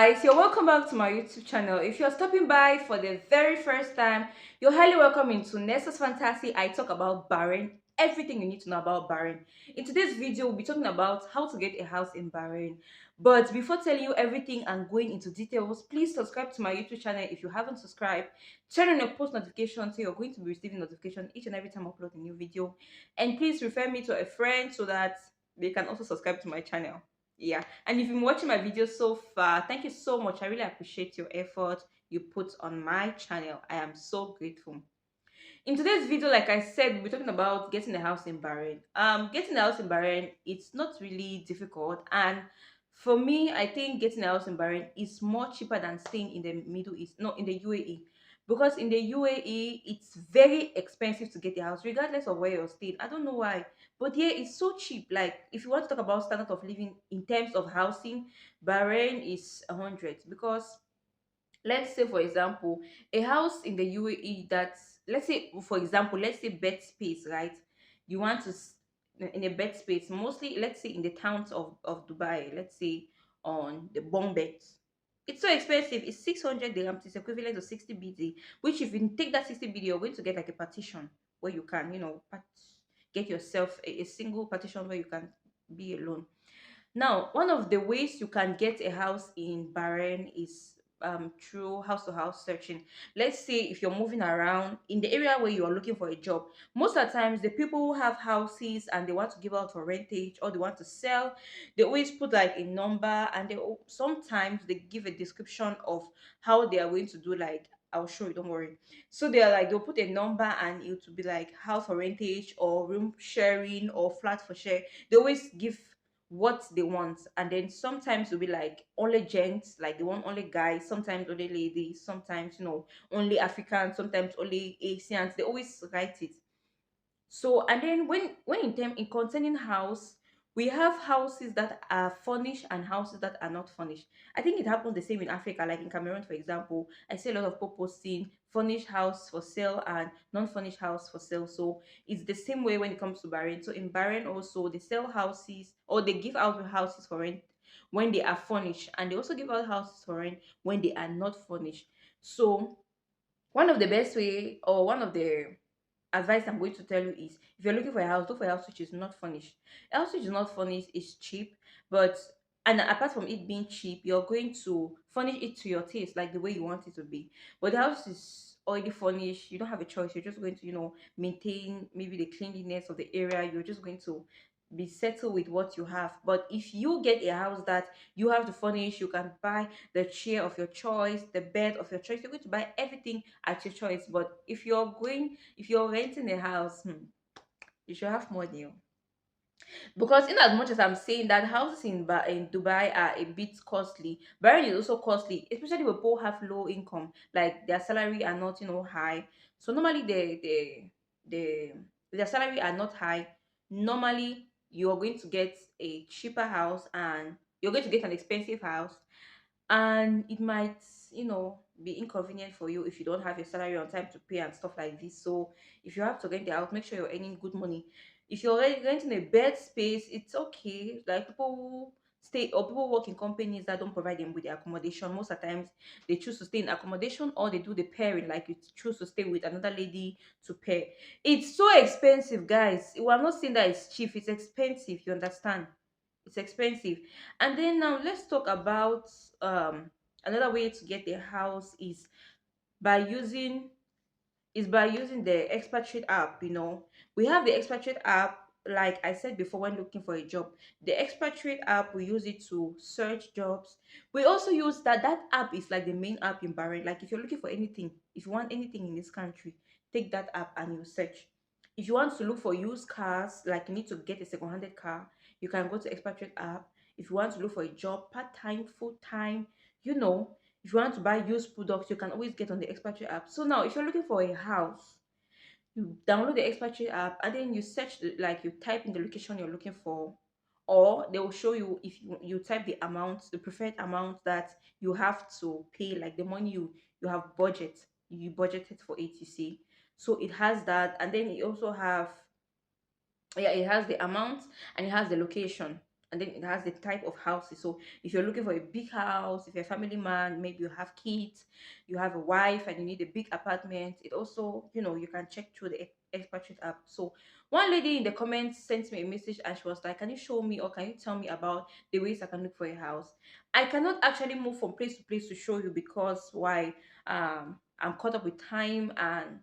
guys, you're welcome back to my YouTube channel. If you're stopping by for the very first time, you're highly welcome into Nessa's Fantasy. I talk about Bahrain, everything you need to know about Bahrain. In today's video, we'll be talking about how to get a house in Bahrain. But before telling you everything and going into details, please subscribe to my YouTube channel if you haven't subscribed. Turn on your post notifications so you're going to be receiving notification each and every time I upload a new video. And please refer me to a friend so that they can also subscribe to my channel. Yeah, and if you've been watching my videos so far, thank you so much. I really appreciate your effort you put on my channel. I am so grateful. In today's video, like I said, we're talking about getting a house in Bahrain. Getting a house in Bahrain, it's not really difficult, and for me, I think getting a house in Bahrain is more cheaper than staying in the Middle East, no, in the UAE, because in the UAE it's very expensive to get a house, regardless of where you're staying. I don't know why, but yeah, it's so cheap. Like if you want to talk about standard of living in terms of housing, Bahrain is 100 because let's say for example a house in the UAE that's, let's say for example, let's say bed space, right? You want to in a bed space, mostly let's say in the towns of Dubai, let's say on the bunk beds, it's so expensive. It's 600 dirhams. It's equivalent to 60 BD, which if you take that 60 BD, you're going to get like a partition where you can, get yourself a single partition where you can be alone. Now, one of the ways you can get a house in Bahrain is through house to house searching. Let's say if you're moving around in the area where you are looking for a job, most of the times the people who have houses and they want to give out for rentage or they want to sell, they always put like a number, and sometimes they give a description of how they are going to do. Like I'll show you, don't worry. So they're like they'll put a number and it will be like house for rentage or room sharing or flat for share. They always give what they want, and then sometimes it'll be like only gents, like they want only guys, sometimes only ladies, sometimes only Africans, sometimes only Asians. They always write it. So and then when in concerning house, we have houses that are furnished and houses that are not furnished. I think it happens the same in Africa, like in Cameroon, for example. I see a lot of people posting furnished house for sale and non-furnished house for sale. So it's the same way when it comes to Bahrain. So in Bahrain also they sell houses, or they give out houses for rent when they are furnished, and they also give out houses for rent when they are not furnished. So one of the best way, or one of the advice I'm going to tell you is, if you're looking for a house, look for a house which is not furnished. A house which is not furnished is cheap, but and apart from it being cheap, you're going to furnish it to your taste, like the way you want it to be. But the house is already furnished, you don't have a choice. You're just going to, maintain maybe the cleanliness of the area. You're just going to be settled with what you have. But if you get a house that you have to furnish, you can buy the chair of your choice, the bed of your choice. You're going to buy everything at your choice. But if you're renting a house, you should have money. Because in as much as I'm saying that houses in Dubai are a bit costly, Bahrain is also costly, especially when people have low income, like their salary are not high. So normally the their salary are not high. Normally you're going to get a cheaper house, and you're going to get an expensive house, and it might be inconvenient for you if you don't have your salary on time to pay and stuff like this. So if you have to rent the house, make sure you're earning good money. If you're already renting a bed space, it's okay. Like people who stay, or people who work in companies that don't provide them with the accommodation, most of the times they choose to stay in accommodation, or they do the pairing, like you choose to stay with another lady to pair. It's so expensive, guys. We're not saying that it's cheap, it's expensive, you understand? It's expensive. And then now let's talk about another way to get a house by using by using the expatriate app. We have the expatriate app. Like I said before, when looking for a job, the expatriate app, we use it to search jobs. We also use that app is like the main app in Bahrain. Like if you're looking for anything, if you want anything in this country, take that app and you search. If you want to look for used cars, like you need to get a second-handed car, you can go to expatriate app. If you want to look for a job, part-time, full-time, you know if you want to buy used products, you can always get on the expatriate app. So now if you're looking for a house, you download the expatriate app, and then you search like you type in the location you're looking for, or they will show you, if you type the amount, the preferred amount that you have to pay, like the money you have you budgeted for it, you see. So it has that, and then it also have, yeah, it has the amount and it has the location. and then it has the type of houses. So if you're looking for a big house, if you're a family man, maybe you have kids, you have a wife, and you need a big apartment, it also, you can check through the expatriate app. So one lady in the comments sent me a message and she was like, can you show me or can you tell me about the ways I can look for a house? I cannot actually move from place to place to show you, because why? I'm caught up with time, and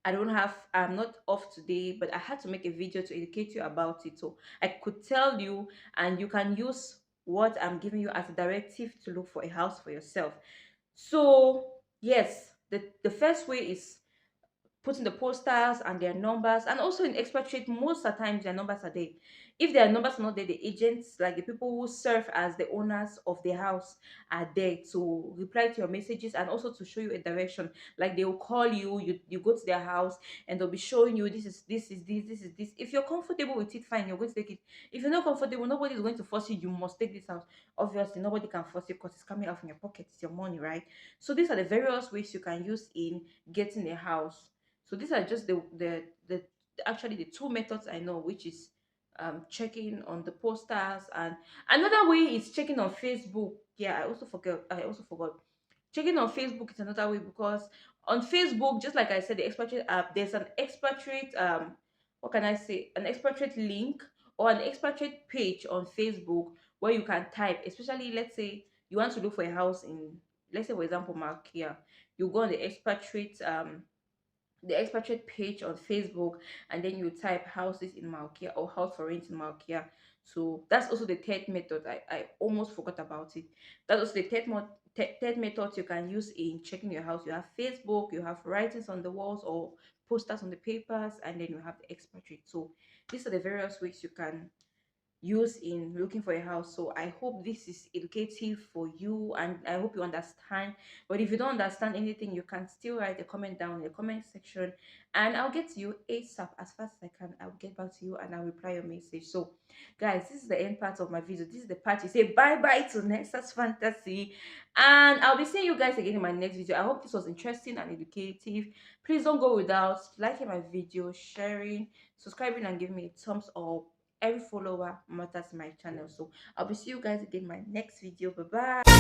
I'm not off today, but I had to make a video to educate you about it. So I could tell you, and you can use what I'm giving you as a directive to look for a house for yourself. So yes, the first way is putting the posters and their numbers, and also in expatriate most of the times their numbers are there. If their numbers are not there, the agents, like the people who serve as the owners of the house, are there to reply to your messages and also to show you a direction. Like they will call you, you go to their house, and they'll be showing you, this is this. If you're comfortable with it, fine, you're going to take it. If you're not comfortable, nobody is going to force you, you must take this house. Obviously nobody can force you, because it's coming out from your pocket, it's your money, right? So these are the various ways you can use in getting a house. So these are just the actually the two methods I know, which is checking on the posters, and another way is checking on Facebook. Yeah, I also forgot. Checking on Facebook is another way, because on Facebook, just like I said, the expatriate app, there's an expatriate what can I say, an expatriate link or an expatriate page on Facebook where you can type, especially let's say you want to look for a house in, let's say for example, Markia. You go on the expatriate page on Facebook, and then you type houses in Malkia or house for rent in Malkia. So that's also the third method. I almost forgot about it. That's also the third method you can use in checking your house. You have Facebook, you have writings on the walls or posters on the papers, and then you have the expatriate. So these are the various ways you can use in looking for a house. So I hope this is educative for you, and I hope you understand. But if you don't understand anything, you can still write a comment down in the comment section, and I'll get to you ASAP. As fast as I can, I'll get back to you and I'll reply your message. So guys, this is the end part of my video. This is the part you say bye bye to Nexus Fantasy, and I'll be seeing you guys again in my next video. I hope this was interesting and educative. Please don't go without liking my video, sharing, subscribing, and giving me a thumbs up. Every follower matters in my channel. So I'll be see you guys again in my next video. Bye bye.